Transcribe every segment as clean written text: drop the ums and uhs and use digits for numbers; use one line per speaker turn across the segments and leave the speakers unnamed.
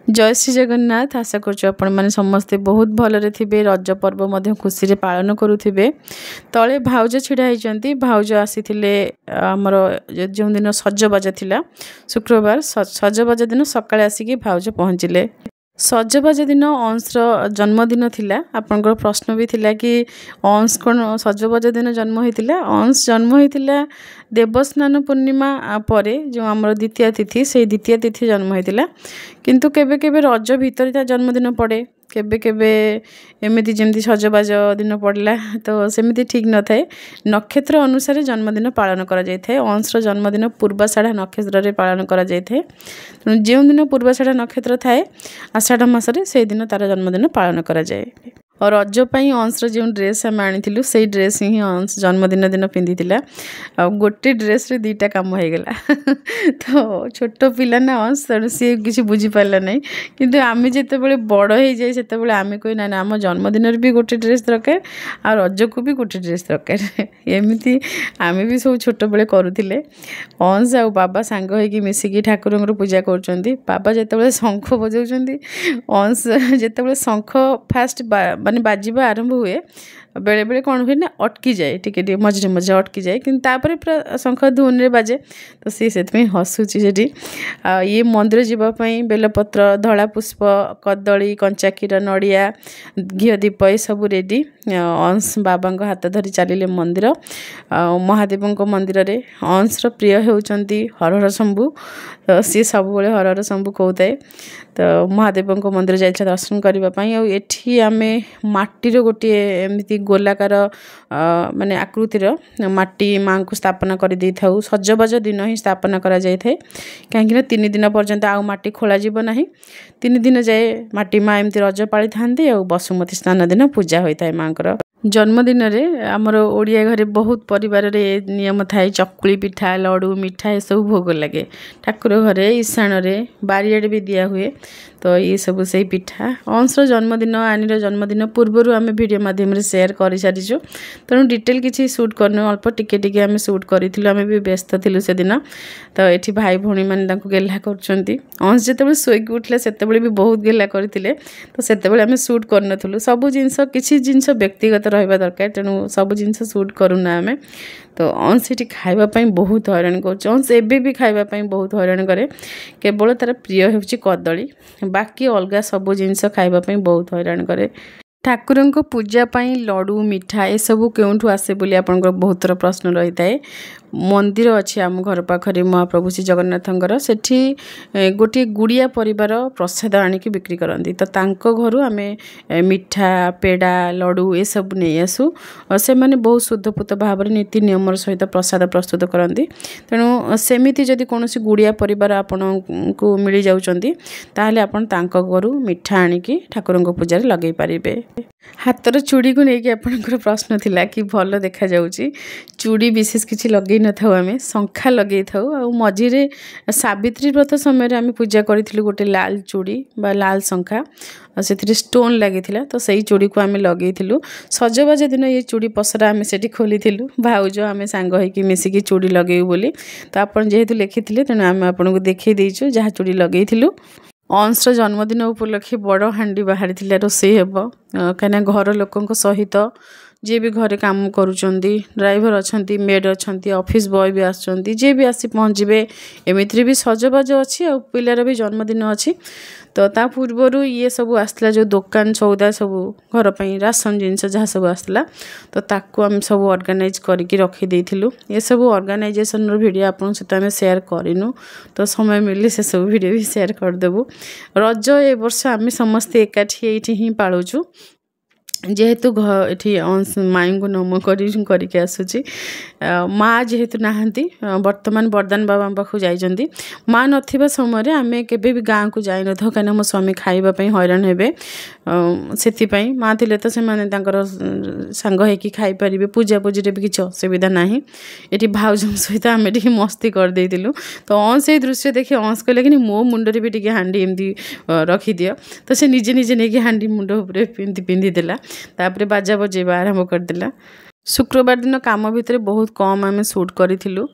जय श्री जगन्नाथ। आशा कर समस्ते बहुत भलरे थे। रज पर्व खुशी पालन करुवे। तले भाउज छिड़ा होती। भाउज आसी आमर जो दिन सजबाज थिला शुक्रवार सजबाज दिन सकाळे आसिकी भाउज पहुँचले। सजबाज दिन अंशर जन्मदिन थिला। आपनकर प्रश्न भी थिला कि अंश कौन सजबाज दिन जन्म होता। अंश जन्म होता देवस्नान पूर्णिमा पर जो आमर द्वितीय तिथि से द्वितीय तिथि जन्म होता। किंतु केबे केबे रज भीतर ता जन्मदिन पड़े, केबे केबे एमती जमती सजबाज दिन पड़ला तो सेमती ठीक न थाए। नक्षत्र अनुसार जन्मदिन पालन करा जाय थाए। अंशर जन्मदिन पूर्वाषाढ़ा नक्षत्र पालन करा जाय थाए। जो दिन पूर्वाषाढ़ा नक्षत्र थाए आषाढ़ मासरे से दिन तार जन्मदिन पालन करा जाए। और रज पाई अंशर जो ड्रेस आम आनी से ड्रेस ही अंश जन्मदिन दिन पिंधि गोटे ड्रेस रे दुईटा काम हो गला। तो छोट पिला ना अंश तेणु सी किसी बुझी पारा ना। किंतु आम जिते बड़ हो जाए से आम कही ना आम जन्मदिन भी गोटे ड्रेस दरकार आ रज को भी गोटे ड्रेस दरकार। एमती आम भी सब छोट बेले करुले। अंश आ बाबा सांग होगी मिसिकी ठाकुर पूजा कर। बाबा जिते शंख बजाऊँ अंश जिते शंख फास्ट माने बाजिबा आरंभ हुए बेले बेले कौन हुए ना अटकी जाए टिके मझे मझे अटकी जाए। कि पूरा शंख धुन रे बाजे तो सी से हसुची से ये मंदिर जावाई बेलपत्र धला पुष्प कदली कंचा क्षीर नड़िया घी दीप ये सब रेडी। अंश बाबा हाथ धरी चलिए मंदिर महादेव मंदिर रे। अंशर प्रिय होती हर हर शंभु। सी सब हर हर शंभु कहता है। तो महादेव मंदिर जाइए दर्शन करने। एठी आमे माटीर गोटे एमती गोलाकार माने आकृतिर माटी माँ को स्थापना कर दे था। सजबाज दिन ही स्थापना करा जाए थे। कहीं 3 दिन पर्यंत आउ माटी खोल ना। 3 दिन जाए माटी माँ एमती रज पाली था। बसुमती स्नान दिन पूजा होता है माँ को जन्मदिन रे। आमर ओडिया घरे बहुत परिवार रे नियम थाए चकुली पिठा लडू मिठा ये सब भोग लगे ठाकुर घरे ईशान रे बारियाड़े भी दिया हुए। तो ये सब से पिठा अंशर जन्मदिन आनीर जन्मदिन पूर्वर आम वीडियो माध्यम शेयर कर सारीचु। तेणु डिटेल किसी शूट करनु अल्प टिके टिके आम शूट करूँ। आम भी व्यस्त थिलु से दिन। तो ये भाई भौणी मैंने गेला कर अंश जिते शोक उठला से भी बहुत गेला करते। तो से आम शूट करूँ सब जिनस किसी जिनस व्यक्तिगत रहा दरकार। तेणु सब जिनस शूट करूना आम। तो अंश ये खावाई बहुत हैरान कर। अंश एबे भी खावाई बहुत हैरान कै केवल तार प्रिय हो कदली बाकी अलग सब जिनस खावाई बहुत हैरान कै। ठाकुर को पूजा पाई लडू मिठा ये सब क्यों आसे बोली आपनकर बहुत थर प्रश्न रही है। मंदिर अच्छे आम घर पाखरे महाप्रभु श्री जगन्नाथंकर सेठी गोटे गुड़िया परिवार प्रसाद आनिकी बिक्री करती। तो तांको घरु आमे मिठा पेड़ा लडू ये सब नहीं आसू। से माने बहुत शुद्धपुत भाव नीति नियम सहित प्रसाद प्रस्तुत करती। तेणु सेमिति जदि कौन गुड़िया परिवार आपण को मिल जाउचंती ताहले आपण तांको घरु मिठा आनिकी ठाकुर पूजा लगे पारिबे। हाथर चूड़ी को लेकिन आपनकर प्रश्न थिला कि भल देखा जाउची। चूड़ी विशेष किसी लगे न था आम शंखा लगे था। मझिरे सावित्री व्रत समय आम पूजा करूँ गोटे लाल चूड़ी बा लाल शंखा से स्टोन लगी था। तो सही चूड़ी को आम लगेलु। सजबाज दिन ये चूड़ी पसरा आम से खोली भाउज आम सांग होगी मिसिकी चूड़ी लगेबू बोली। तो आप जेहेतु लिखी तेणु आम आपको देखी देचु जहाँ चूड़ी लगेलु। अंशर जन्मदिन उपलक्षे बड़ हांडी बाहरी रोषे हे कहीं घर लोकों सहित जी भी घरे काम करुँच ड्राइवर अच्छा मेड अच्छा ऑफिस बॉय भी आसुँच जी भी आसी पहुँचे एमती भी सजबाज अच्छी आ पिलार भी जन्मदिन अच्छी। तो ता पूर्वर ये सब आसला जो दुकान सौदा सब घर पर राशन जिनस जहाँ सब आसला तो ताकू आम सब ऑर्गेनाइज करके रखीदेलु। ये सब ऑर्गेनाइजेशन वीडियो आपन सहित आम शेयर करूँ। तो समय मिले से सब वीडियो भी शेयर करदेबू। रज ए वर्ष आम समस्ते एकाठी ये ही पालुचु जेहेतु ये अंश माई को नम करके आसूची। माँ जेहेतु नहांती वर्तमान बरदान बाबा पाखु जाइछंती। माँ नथिबा समय आम केबे भी गाँ को जाई न था कहीं मो स्वामी खाइबापी हैरान हेबे से माँ थिले तो से सांग होकी खाई पारिबे पूजा पूजी भी किसी असुविधा नहीं। ये भाउजों सहित आम टे मस्ती कर देलु। तो अंश ये दृश्य देखिए अंश कहले कि मो मुंडरे भी टे हांडी एमती रखीदि। तो से निजे निजे नहीं हांडी मुंड उपर पिंधि देला। तापरे बाजा बजेबा आरंभ करदेला। शुक्रवार दिन काम भितर बहुत कम आम सुट करूँ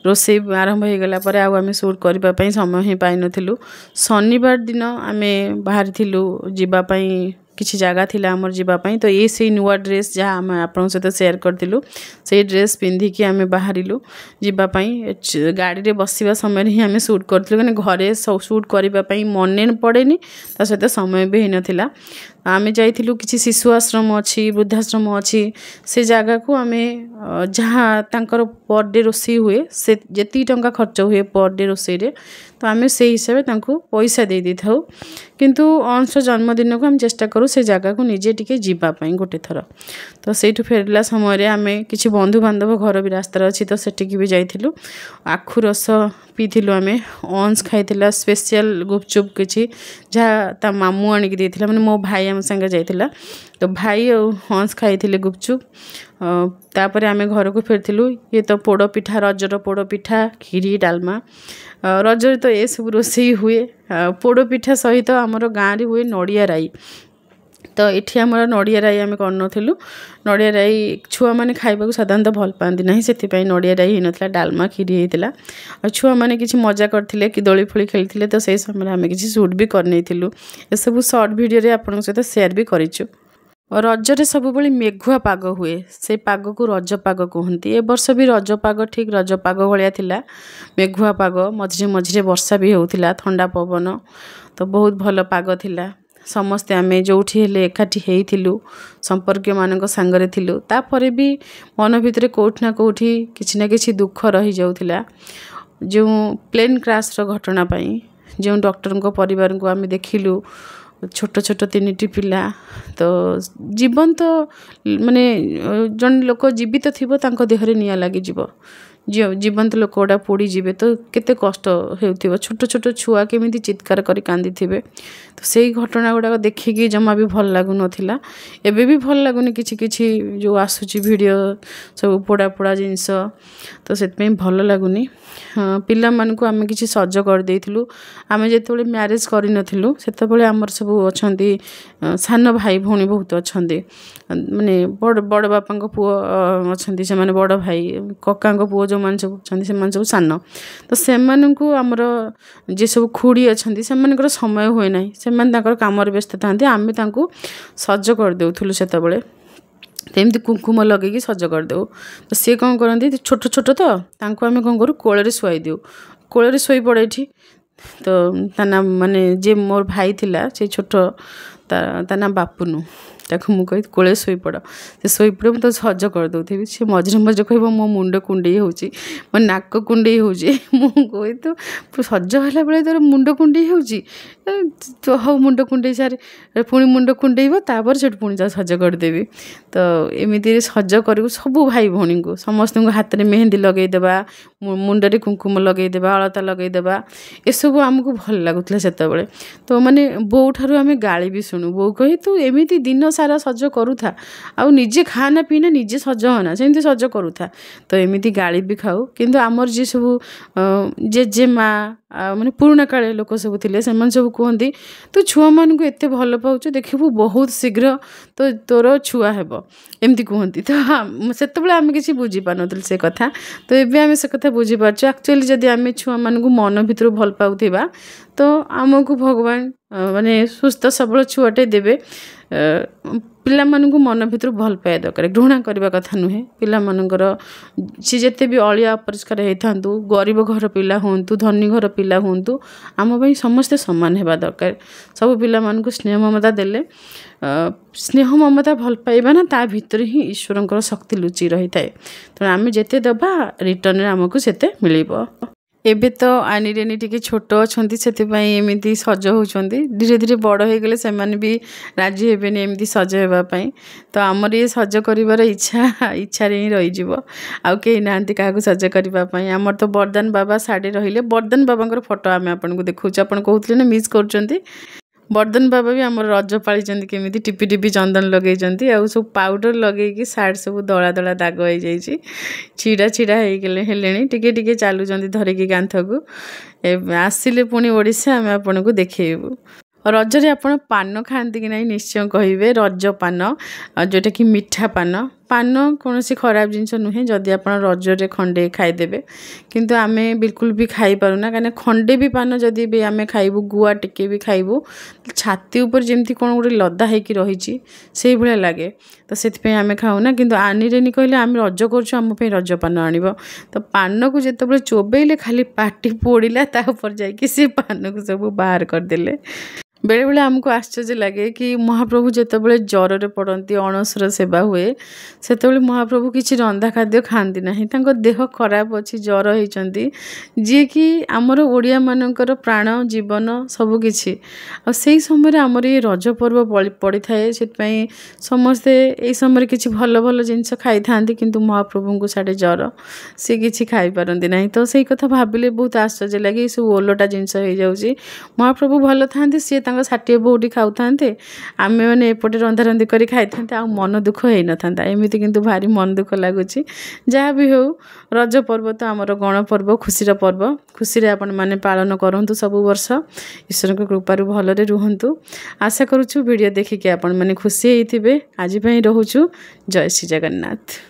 रोसे आरंभ हो गला पर आम सुट करने समय ही पाई नथिलु। शनिवार दिन आम बाहरी जावाई किसी जगह थिला आमर जीवाई तो ये से नुआ ड्रेस जहाँ आम आपण सहित शेयर करूँ से ड्रेस पिंधिकी आम बाहरिलु जीवाई गाड़ी रे बसवा समय ही आम सुट करूँ कहीं घरे सुट करने मन पड़ेनि ता सहित समय भी होना आम जाइलु किसी शिशु आश्रम अच्छी वृद्धाश्रम अच्छी से जगह को आम जहाँ तांकर पर डे रोषे हुए से जी टंका खर्च हुए पर डे रोषे तो आम से हिसाब से पैसा दे दी था किंतु अंश जन्मदिन को आम चेष्टा करूँ से जगह को निजे टिके जीवाई गोटे थर तो सेठू फेरला समय आम किसी बंधु बांधव घर भी रास्तार अच्छी तो सेठिकी भी जाइलु आखु रस पीलु आम अंश खाई स्पेशल गुपचुप किसी जहाँ ता मामू आणिक देइथिला माने मो भाई आम संगे जाइथिला तो भाई और हंस खाई गुपचुप तापर आम घर को फेरथिलु ये तो पोड़ पिठा रजर पोड़ पिठा खीरी डालमा रजर तो ये सब रोषे हुए पोड़ पिठा सहित आमर गाँव रे हुए नड़िया राई तो ये आम नड़िया राई आम करूँ नड़िया राई छुआ मैंने खाइबा साधारणतः भल पाती ना से नड़िया राई होता डालमा खीरी होता और छुआ मैंने किसी मजा करते कि दोली फोली खेलते तो से समय आम किसी सुट भी करने ये सब सर्ट भिडियो आपण सहित शेयर भी करूँ और रजरे सब मेघुआ पाग हुए से पाग को रज पाग कहते ए वर्ष भी रज पाग ठीक रज पाग भाया थिला मेघुआ पाग मझे मझे वर्षा भी होता ठंडा पवन तो बहुत भल पाग थिला समस्ते आम जो एकाठी होइथिलु संपर्क मान सांगरे थिलु तापर भी मन भितर कोठी ना कोठी किछि ना किछि दुख रही जाउथिला जो प्लेन क्रैश रो घटना पाई जो डॉक्टर को परिवार को आम देखिलु छोट छोट 3टी पिला तो जीवन तो माने जन लोक जीवित थिबो तांको देहरे निया लागि जीवो जीवंत लोक गुड़ा पोड़ी जीवे तो केते कष्ट होउथिबो छोट छोट छुआ केमिति चित्कार करी कांदी थिबे तो सेही घटना गुड़ा देखिकी जमा भी भल लागु नथिला एबे भी भल लागुनी किछि किछि जो आसुची वीडियो सब पोड़ा पोड़ा जिंस तो सेतमे भल लागुनी पिला मान को आमे किछि सज कर देइथिलु आमे जेतेबेले मैरिज करि नथिलु सेतेबेले हमर सब अछंती सान भाई भौणी बहुत अछंती माने बड़ बापा को पुओ अछंती से माने बड़ भाई कक्का को पुओ जो मान सब अछंती से मान सब सान तो से मान को हमर जे सब खुड़ी अछंती से मानकर समय होय नाही से मान ताकर काम रे व्यस्त थांती आमे तांको सज कर देउथुलु सेतेबेले तेमती कुंकुम लगे सज करदेव तो सी कौन करती छोट छोट तो तांको आम कौन करूँ कोल शुआई देव कोल शोई पड़े तो ता माने जे मोर भाई थिला से छोट ता ना बापुनु ताको मु कही कोले शोई पड़ से शोई पड़े मुझे सज करदे सी मझे मझे कह मो मुंड कुंडे हो नाक कुंडे हो कही तो सज है बेले तोर मुंड कुंडे हो तो हाँ मुंड कुंडे सारे पुणी मुंड कुंडेब तापर से पुणी जा सज करदेवी तो एमती सज करूँ सब भाई भौणी को समस्त हाथ में मेहंदी लगेदेवा मुंडे कुंकुम लगेदेवा अलता लगेदेवा ये सब आमको भल लगुला से तो माने बो ठारू आम गाली भी शुणु बो कही तू एमती दिन सारा सज करूथा आउ निजे खाना पीना निजे सज होना सेमती सज करूथा तो एमती गाली भी खाऊ किंतु आमर जी सब जेजे माँ माने पुराणा काले लोक सब थे से सब कहते तू छुआ मान को एत भल पाऊच देखू बहुत शीघ्र तो तोर छुआ हेब एमती कहती तो से आम किसी बुझी पार नुल से कथा तो ये आम से कथा बुझीपार एक्चुअली जदि आम छुआ मान को मन भर भल पाऊा तो आमको भगवान माने सुस्थ सबल छुआटे देवे पिला मानू मन भर भल पाया दरकार घृणा करने कथा नुहे पिला मानकर सी जिते भी अलिया अपरिष्कार होता गरीब घर पिला हूँ धनी घर पिला हूँ आम भाई समस्ते सामान होगा दरकार सब पिला मानू स्नेह ममता देले स्नेह ममता भल पाइबा ना ता भितर ही ईश्वर शक्ति लुचि रही है तेणु आम जिते दबा रिटर्न आमको सेते मिलिबो एबे तो आनी रेनी टिके छोट अच्छा से सज होती धीरे धीरे बड़ हो गले से भी राजी हेबेनि एमती सज होगापाई तो आमर ये सज कर इच्छा ही रही आउ कहीं ना क्या सज करने आमर तो बरदान बाबा साड़े रहिले बरदान बाबा फोटो आम आपको देखा आप कहते ना मिस कर बरदान बाबा भी आम रज पाली केमी टिपी टिपी चंदन लगे सब पाउडर लगे सार्ट सब दला दला दाग हो जाइए छिड़ा छिड़ा हेले टिके चलुं धरिकी कांथ को आसिले पुणी ओडिशा आम आपन को देखेबू रजरे आप पान खाती कि नहीं निश्चय कहे रज पान जोटा कि मीठा पान पान कौन खराब जिनस नुहे जदि आप रजरे खंडे खाईदेवे किंतु आमे बिल्कुल भी खाई पारुना कहीं खंडे भी पान जदि भी आमे खाइबू गुआ टिके भी खाइबू छाती ऊपर जमती कौन गोटे लदा होगी रही से भाया लगे तो से आमे खाऊना किंतु आनिरेनी कहले आम रज कर आम रज पान आण तो पान को जिते चोबेले खाली पाटी पोड़ा तापर जा पान को सब बाहर करदे बेले बेले आमको आश्चर्य लगे कि महाप्रभु जितेबाला ज्वर पड़ती अणसर सेवा हुए से महाप्रभु किसी रंधा खाद्य खाती ना देह खराब अच्छी ज्वर होती जी कि आमर ओडिया मानकर प्राण जीवन सबकि से समय आमर ये रज पर्व पड़ी थाए से समस्ते ये समय किसी भल भल जिनस खाई था किंतु महाप्रभु को साढ़े ज्वर सी कि खाई पारती ना तो से कथा भाविले बहुत आश्चर्य लगे सब ओलटा जिनस हो जाऊँगी महाप्रभु भल था सी षाठिए बोटी खाऊ था आम मैंने एपटे रंधा रंधि कर खाई था मन दुख हो न था एमती किंतु भारी मन दुख लगुच जहाँ भी हो रज पर्व तो आमर गण पर्व खुशीर पर्व खुशी आपण मैंने पालन करूँ सब वर्ष ईश्वर को कृपार भलरे रुहतु आशा करुँ वीडियो देखिके आपण मैंने खुशी होते आज रोचु जय श्री जगन्नाथ।